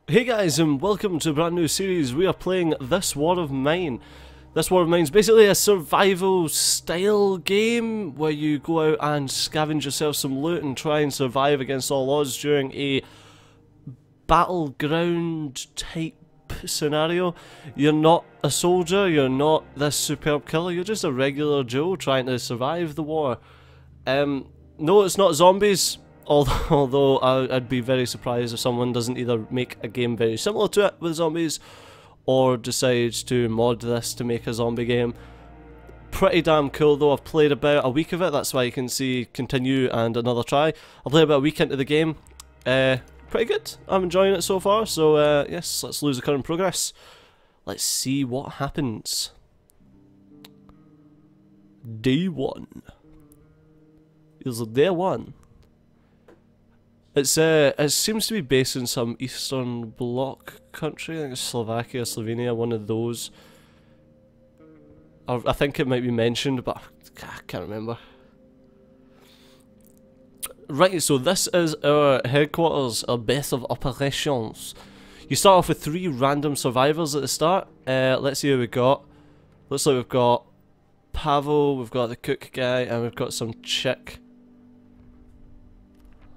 Hey guys, and welcome to a brand new series. We are playing This War of Mine. This War of Mine is basically a survival style game where you go out and scavenge yourself some loot and try and survive against all odds during a battleground type scenario. You're not a soldier, you're not this superb killer, you're just a regular Joe trying to survive the war. No, it's not zombies. Although I'd be very surprised if someone doesn't either make a game very similar to it with zombies or decides to mod this to make a zombie game. Pretty damn cool though. I've played about a week of it, that's why you can see continue and another try. I've played about a week into the game. Pretty good. I'm enjoying it so far, so yes, let's lose the current progress. Let's see what happens. Day 1. Is day 1. It seems to be based in some Eastern Bloc country. I think it's Slovakia, Slovenia, one of those. I think it might be mentioned, but I can't remember. Right, so this is our headquarters, our base of operations. You start off with 3 random survivors at the start. Let's see who we got. Looks like we've got Pavel, we've got the cook guy, and we've got some chick.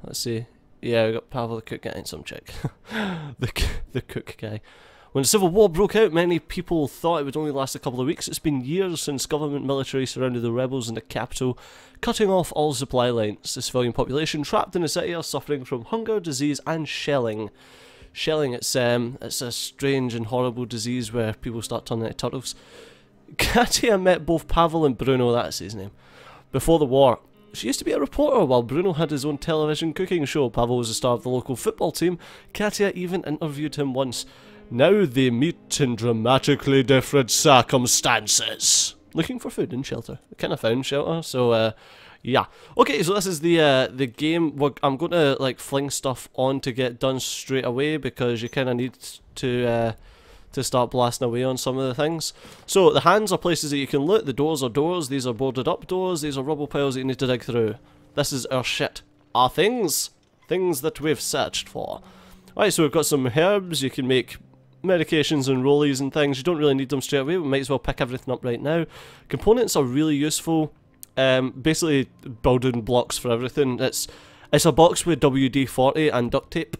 Let's see. Yeah, we got Pavel the cook guy and some chick. the cook guy. When the Civil War broke out, many people thought it would only last a couple of weeks. It's been years since government military surrounded the rebels in the capital, cutting off all supply lines. The civilian population trapped in the city are suffering from hunger, disease, and shelling. Shelling, it's a strange and horrible disease where people start turning into turtles. Katia met both Pavel and Bruno, that's his name, before the war. She used to be a reporter while Bruno had his own television cooking show. Pavel was the star of the local football team. Katia even interviewed him once. Now they meet in dramatically different circumstances. Looking for food and shelter. I kind of found shelter, so yeah. Okay, so this is the game. I'm going to like fling stuff on to get done straight away because you kind of need to start blasting away on some of the things. So the hands are places that you can loot, the doors are doors, these are boarded up doors, these are rubble piles that you need to dig through. This is our shit. Our things that we've searched for. Right, so we've got some herbs, you can make medications and rollies and things. You don't really need them straight away, we might as well pick everything up right now. Components are really useful, basically building blocks for everything. It's a box with WD-40 and duct tape.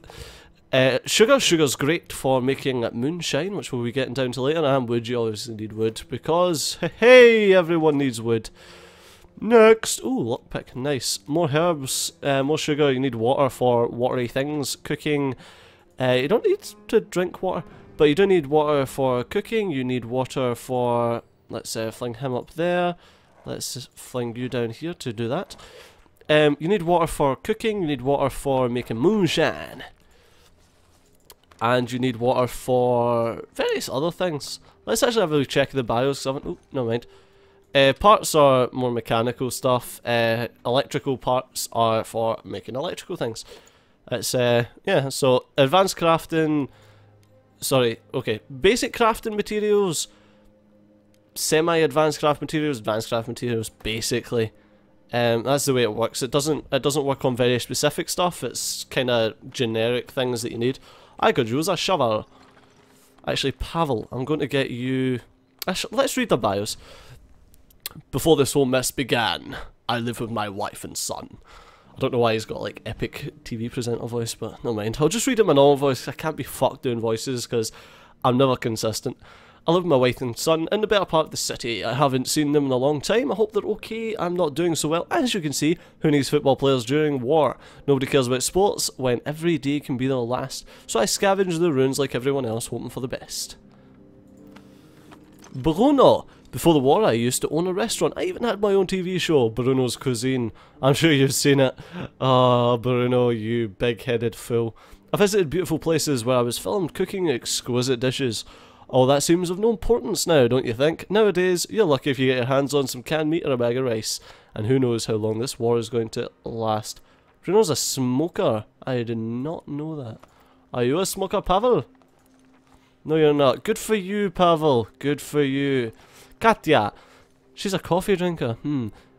Sugar's great for making moonshine, which we'll be getting down to later, and wood, you obviously need wood, because, hey, everyone needs wood. Next, ooh, lockpick, nice. More herbs, more sugar, you need water for watery things, cooking, you don't need to drink water, but you do need water for cooking, you need water for, let's fling him up there, let's fling you down here to do that. You need water for cooking, you need water for making moonshine. And you need water for various other things. Let's actually have a check the bios. Oh, no mind. Parts are more mechanical stuff. Electrical parts are for making electrical things. It's yeah. So advanced crafting. Sorry. Okay. Basic crafting materials. Semi-advanced craft materials. Advanced craft materials. Basically. That's the way it works. It doesn't work on very specific stuff. It's kind of generic things that you need. I could use a shovel. Actually, Pavel, I'm going to get you... let's read the bios. Before this whole mess began, I live with my wife and son. I don't know why he's got like epic TV presenter voice, but no mind. I'll just read it in my normal voice. I can't be fucked doing voices because I'm never consistent. I live with my wife and son in the better part of the city. I haven't seen them in a long time. I hope they're okay. I'm not doing so well. As you can see, who needs football players during war? Nobody cares about sports when every day can be their last. So I scavenge the ruins like everyone else, hoping for the best. Bruno. Before the war, I used to own a restaurant. I even had my own TV show, Bruno's Cuisine. I'm sure you've seen it. Ah, Bruno, you big-headed fool. I visited beautiful places where I was filmed cooking exquisite dishes. Oh, that seems of no importance now, don't you think? Nowadays, you're lucky if you get your hands on some canned meat or a bag of rice. And who knows how long this war is going to last. Bruno's a smoker. I did not know that. Are you a smoker, Pavel? No, you're not. Good for you, Pavel. Good for you. Katya. She's a coffee drinker.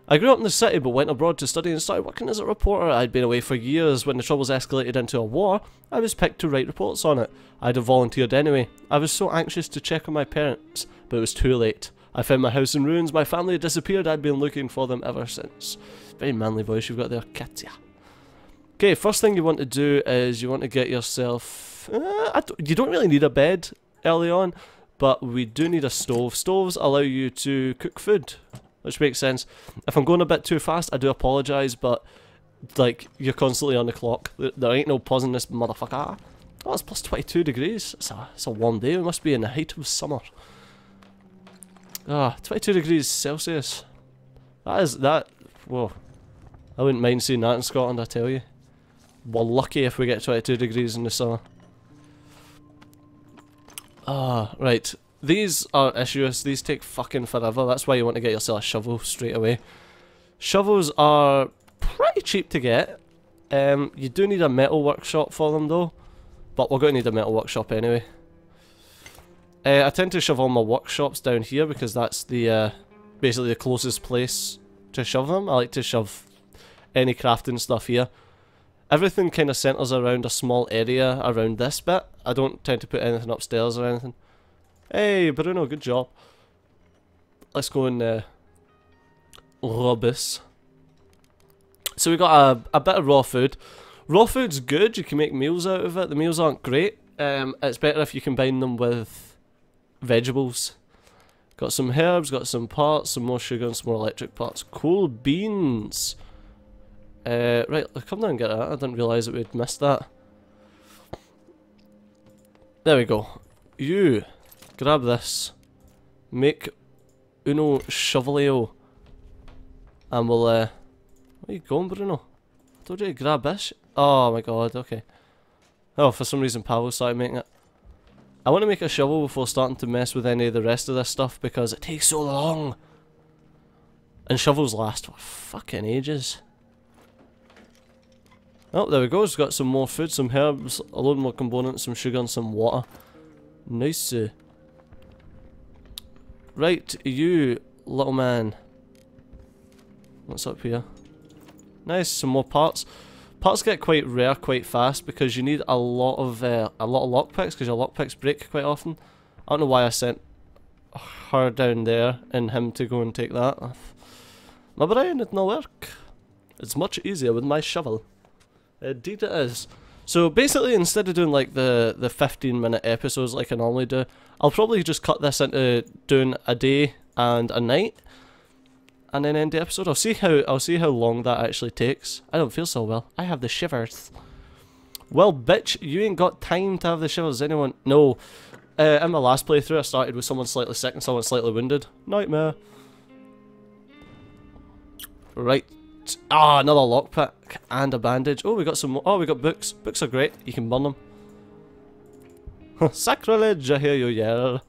I grew up in the city but went abroad to study and started working as a reporter. I'd been away for years. When the troubles escalated into a war, I was picked to write reports on it. I'd have volunteered anyway. I was so anxious to check on my parents, but it was too late. I found my house in ruins, my family had disappeared, I'd been looking for them ever since. Very manly voice you've got there, Katya. Okay, first thing you want to do is you want to get yourself... you don't really need a bed early on, but we do need a stove. Stoves allow you to cook food, which makes sense. If I'm going a bit too fast, I do apologise, but like, you're constantly on the clock. There ain't no pausing this motherfucker. Oh, it's plus 22 degrees. It's a warm day. We must be in the height of summer. 22 degrees Celsius. Whoa. I wouldn't mind seeing that in Scotland, I tell you. We're lucky if we get 22 degrees in the summer. Right. These are issues. These take fucking forever. That's why you want to get yourself a shovel straight away. Shovels are pretty cheap to get. You do need a metal workshop for them though. But we're going to need a metal workshop anyway. I tend to shove all my workshops down here because that's the basically the closest place to shove them. I like to shove any crafting stuff here. Everything kind of centres around a small area around this bit. I don't tend to put anything upstairs or anything. Hey, Bruno, good job. Let's go and rob this. So we got a bit of raw food. Raw food's good, you can make meals out of it. The meals aren't great. It's better if you combine them with vegetables. Got some herbs, got some parts, some more sugar and some more electric parts. Cool beans. Right, come down and get that. I didn't realise that we'd missed that. There we go. You, grab this. Make uno shovelio. And we'll, where are you going, Bruno? I told you to grab this. Oh my god, okay. Oh, for some reason Pavel started making it. I want to make a shovel before starting to mess with any of the rest of this stuff because it takes so long. And shovels last for fucking ages. Oh, there we go. It's got some more food, some herbs, a load more components, some sugar and some water. Nice. Right, you little man. What's up here? Nice, some more parts. Parts get quite rare quite fast because you need a lot of lockpicks because your lockpicks break quite often. I don't know why I sent her down there and him to go and take that. My brain did not work. It's much easier with my shovel. Indeed it is. So basically, instead of doing like the 15-minute episodes like I normally do, I'll probably just cut this into doing a day and a night, and then end the episode. I'll see how long that actually takes. I don't feel so well. I have the shivers. Well, bitch, you ain't got time to have the shivers. Anyone? No. In my last playthrough, I started with someone slightly sick and someone slightly wounded. Nightmare. Right. Ah, another lockpick and a bandage. Oh, we got some more. Oh, we got books. Books are great. You can burn them. Sacrilege, I hear you yell.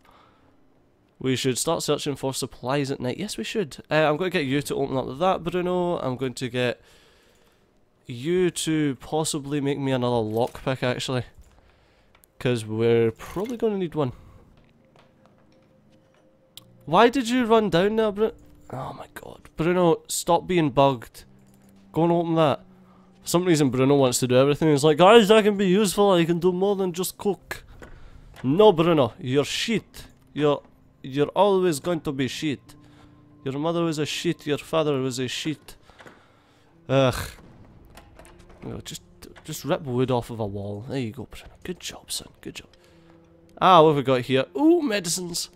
We should start searching for supplies at night. Yes, we should. I'm going to get you to open up that, Bruno. I'm going to get you to possibly make me another lockpick, actually. Because we're probably going to need one. Why did you run down there, Bruno? Oh my god. Bruno, stop being bugged. Go and open that. For some reason Bruno wants to do everything. He's like, guys, that can be useful. I can do more than just cook. No, Bruno, you're shit. You're always going to be shit. Your mother was a shit. Your father was a shit. Ugh. You know, just rip wood off of a wall. There you go, Bruno. Good job, son. Good job. Ah, what have we got here? Ooh, medicines.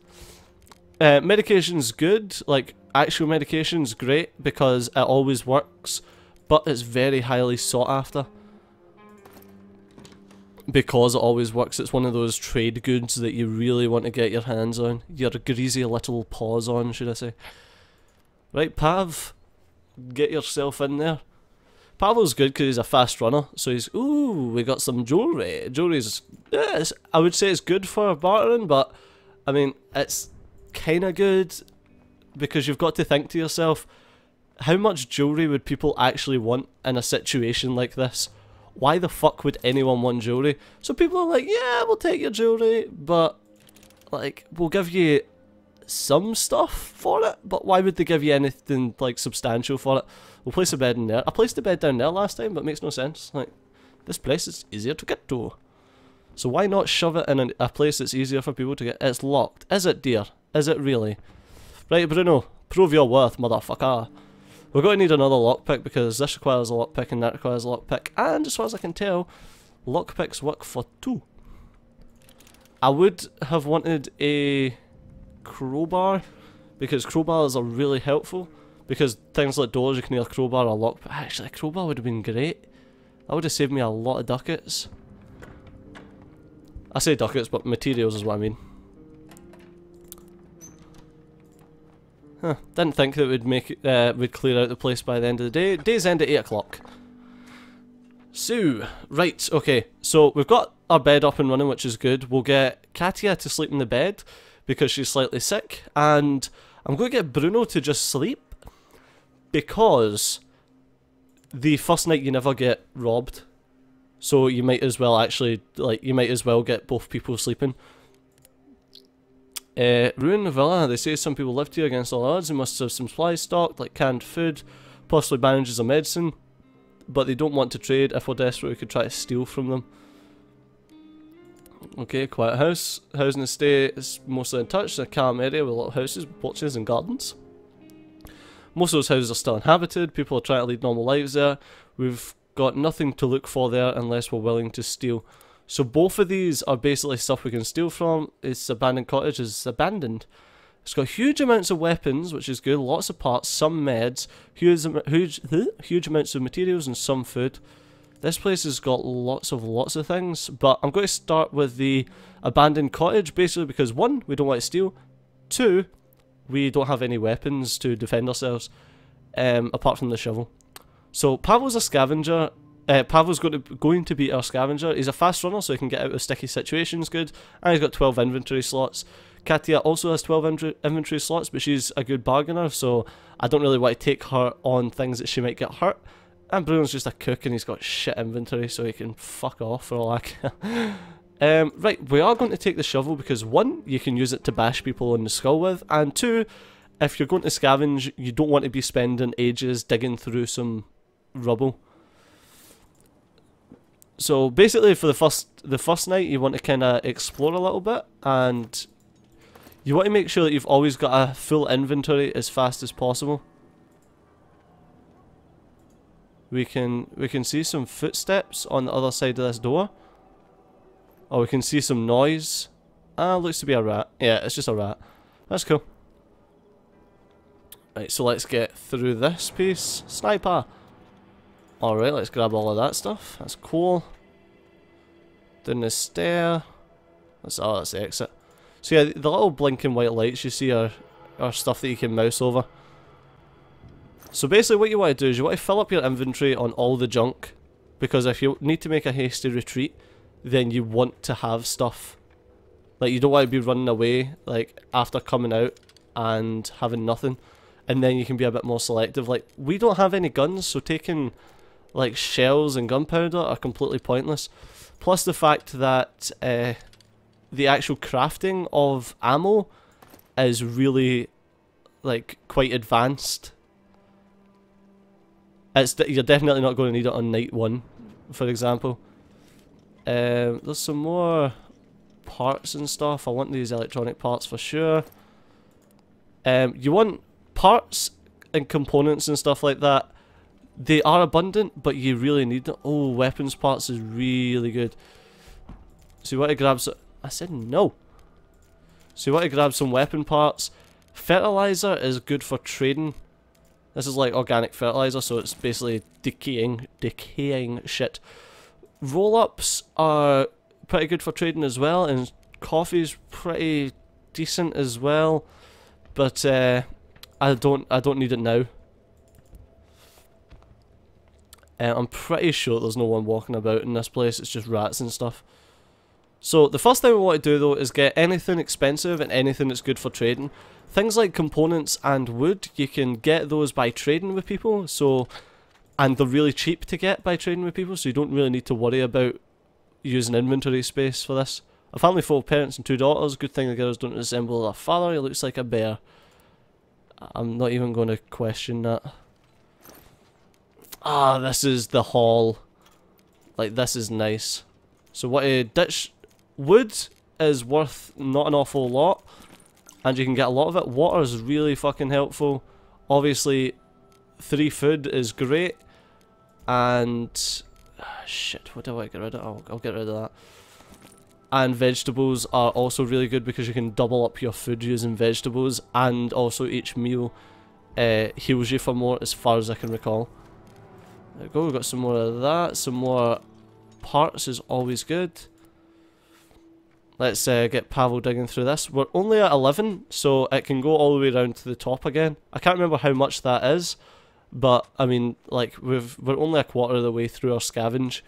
Medication's good. Like, actual medication's great because it always works. But it's very highly sought after. Because it always works, it's one of those trade goods that you really want to get your hands on. Your greasy little paws on, should I say. Right, Pav. Get yourself in there. Pavel's good because he's a fast runner. So he's... Ooh, we got some jewellery. Jewellery's... Yeah, I would say it's good for bartering, but... I mean, it's kind of good because you've got to think to yourself... How much jewellery would people actually want in a situation like this? Why the fuck would anyone want jewellery? So people are like, yeah, we'll take your jewellery, but like, we'll give you some stuff for it, but why would they give you anything like substantial for it? We'll place a bed in there. I placed the bed down there last time, but it makes no sense. Like, this place is easier to get to. So why not shove it in a place that's easier for people to get? It's locked. Is it, dear? Is it really? Right, Bruno, prove your worth, motherfucker. We're going to need another lockpick because this requires a lockpick and that requires a lockpick. And as far as I can tell, lockpicks work for 2. I would have wanted a crowbar because crowbars are really helpful. Because things like doors, you can either crowbar or lockpick. Actually, a crowbar would have been great. That would have saved me a lot of ducats. I say ducats, but materials is what I mean. Huh, didn't think that we'd clear out the place by the end of the day. Day's end at 8 o'clock. So, right, okay. So, we've got our bed up and running, which is good. We'll get Katia to sleep in the bed because she's slightly sick. And I'm going to get Bruno to just sleep because the first night you never get robbed. So, you might as well actually, like, you might as well get both people sleeping. Ruin the villa. They say some people lived here against all odds. They must have some supplies stocked, like canned food, possibly bandages of medicine. But they don't want to trade. If we're desperate, we could try to steal from them. Okay, quiet house. Housing estate is mostly untouched. A calm area with a lot of houses, porches and gardens. Most of those houses are still inhabited. People are trying to lead normal lives there. We've got nothing to look for there unless we're willing to steal. So both of these are basically stuff we can steal from. This abandoned cottage is abandoned. It's got huge amounts of weapons, which is good. Lots of parts, some meds, huge amounts of materials, and some food. This place has got lots of things. But I'm going to start with the abandoned cottage, basically because 1, we don't want to steal. 2, we don't have any weapons to defend ourselves, apart from the shovel. So Pavel's a scavenger. Pavel's going to be our scavenger. He's a fast runner, so he can get out of sticky situations good. And he's got 12 inventory slots. Katia also has 12 inventory slots, but she's a good bargainer, so I don't really want to take her on things that she might get hurt. And Bruno's just a cook, and he's got shit inventory, so he can fuck off for all I care. Right, we are going to take the shovel because 1, you can use it to bash people in the skull with, and 2, if you're going to scavenge, you don't want to be spending ages digging through some rubble. So basically, for the first night, you want to kind of explore a little bit, and you want to make sure that you've always got a full inventory as fast as possible. We can see some footsteps on the other side of this door. Or we can see some noise. Ah, looks to be a rat. Yeah, it's just a rat. That's cool. Right, so let's get through this piece. Sniper! Alright, let's grab all of that stuff. That's cool. Down the stair. That's the exit. So yeah, the little blinking white lights you see are stuff that you can mouse over. So basically what you want to do is you want to fill up your inventory on all the junk. Because if you need to make a hasty retreat, then you want to have stuff. Like, you don't want to be running away, like, after coming out and having nothing. And then you can be a bit more selective. Like, we don't have any guns, so taking, like, shells and gunpowder are completely pointless. Plus the fact that the actual crafting of ammo is really, like, quite advanced. You're definitely not going to need it on night 1, for example. There's some more parts and stuff. I want these electronic parts for sure. You want parts and components and stuff like that. They are abundant, but you really need them. Oh, weapons parts is really good. So you want to grab some... I said no. So you want to grab some weapon parts. Fertilizer is good for trading. This is like organic fertilizer, so it's basically decaying shit. Roll-ups are pretty good for trading as well, and coffee's pretty decent as well. But I don't need it now. I'm pretty sure there's no one walking about in this place. It's just rats and stuff. So the first thing we want to do though is get anything expensive and anything that's good for trading. Things like components and wood, you can get those by trading with people. So, and they're really cheap to get by trading with people, so you don't really need to worry about using inventory space for this. A family full of parents and 2 daughters. Good thing the girls don't resemble their father. He looks like a bear. I'm not even going to question that. Ah, this is the hall. Like, this is nice. So what a ditch... Wood is worth not an awful lot. And you can get a lot of it. Water is really fucking helpful. Obviously, 3 food is great. And... shit, what do I get rid of? I'll get rid of that. And vegetables are also really good because you can double up your food using vegetables. And also each meal heals you for more, as far as I can recall. There we go, we've got some more of that. Some more parts is always good. Let's get Pavel digging through this. We're only at 11, so it can go all the way around to the top again. I can't remember how much that is, but I mean, like, we're only a quarter of the way through our scavenge,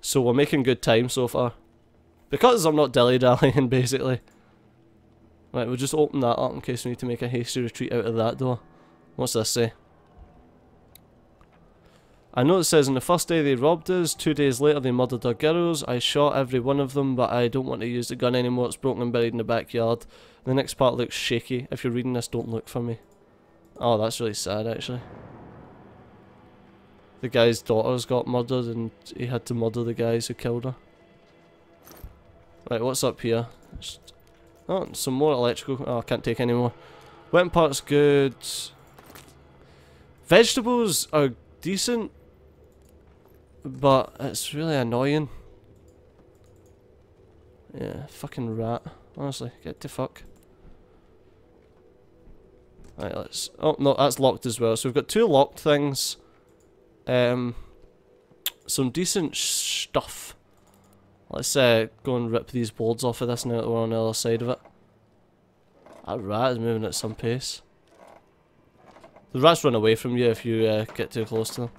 so we're making good time so far. Because I'm not dilly-dallying, basically. Right, we'll just open that up in case we need to make a hasty retreat out of that door. What's this say? I know it says, on the first day they robbed us, 2 days later they murdered our girls. I shot every one of them, but I don't want to use the gun anymore. It's broken and buried in the backyard. The next part looks shaky. If you're reading this, don't look for me. Oh, that's really sad, actually. The guy's daughters got murdered, and he had to murder the guys who killed her. Right, what's up here? Oh, some more electrical. Oh, I can't take any more. Weapon parts good. Vegetables are decent. But it's really annoying. Yeah, fucking rat. Honestly, get the fuck. Right, let's... Oh, no, that's locked as well. So we've got 2 locked things. Some decent stuff. Let's go and rip these boards off of this now that we're on the other side of it. That rat is moving at some pace. The rats run away from you if you get too close to them.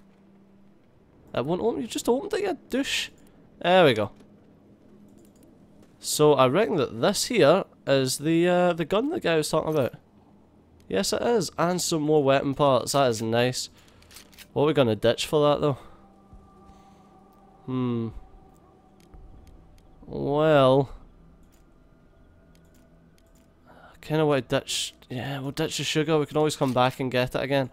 It won't open. You just opened it, you douche. There we go. So I reckon that this here is the gun the guy was talking about. Yes, it is, and some more weapon parts. That is nice. What are we gonna ditch for that though? Well, I kind of want to ditch. Yeah, we'll ditch the sugar. We can always come back and get it again.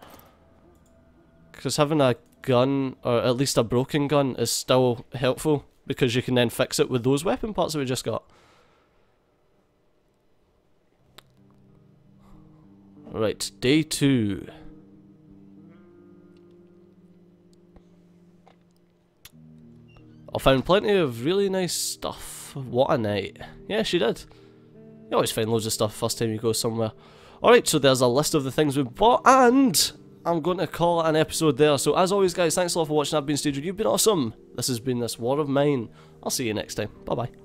Because having a gun, or at least a broken gun, is still helpful because you can then fix it with those weapon parts that we just got. Right, day 2. I found plenty of really nice stuff. What a night. Yeah, she did. You always find loads of stuff first time you go somewhere. Alright, so there's a list of the things we bought, and I'm going to call it an episode there. So as always guys, thanks a lot for watching. I've been Staged. You've been awesome. This has been this war of mine. I'll see you next time. Bye bye.